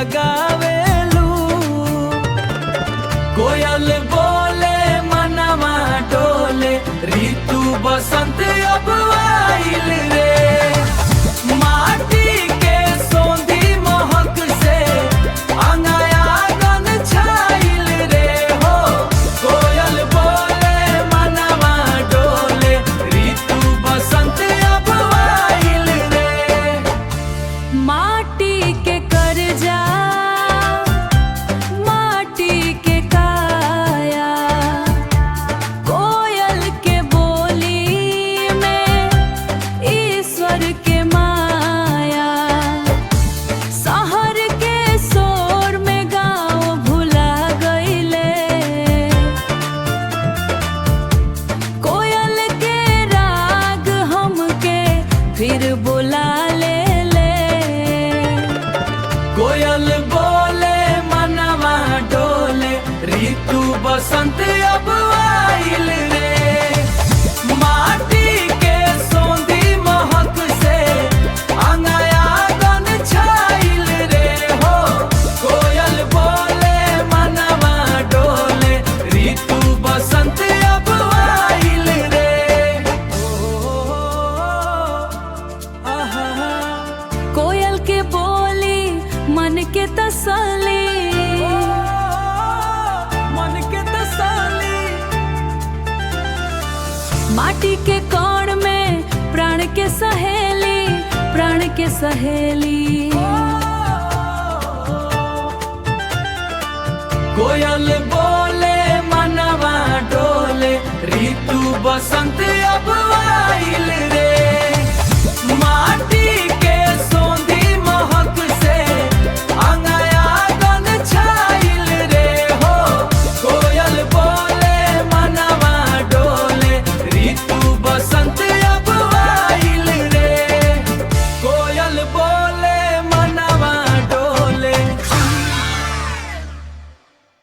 जगावेलू। कोयल बोले मनवा डोले, ऋतु बसंत अब आइल रे। माटी के सोंधी महक से अंगयागन छाइल रे हो। कोयल बोले मनवा डोले, ऋतु बसंत अब आइल रे। माटी के करजा माटी के काया, कोयल के बोली में ईश्वर के माया। शहर के शोर में गाँव भुला गईले, कोयल के राग हमके फिर बुला ले। कोयल बोले मनवा डोले, ऋतु बसंत अब आइल रे। माटी के सोंधी महक से अंगयागन छाइल रे हो। कोयल बोले मनवा डोले, ऋतु बसंत अब आइल रे। कोयल के बोली मन के तसल्ली, मन के तसल्ली। माटी के कण में प्राण के सहेली, प्राण के सहेली। कोयल बोले मनवा डोले, ऋतु बसंत अब आइल रे।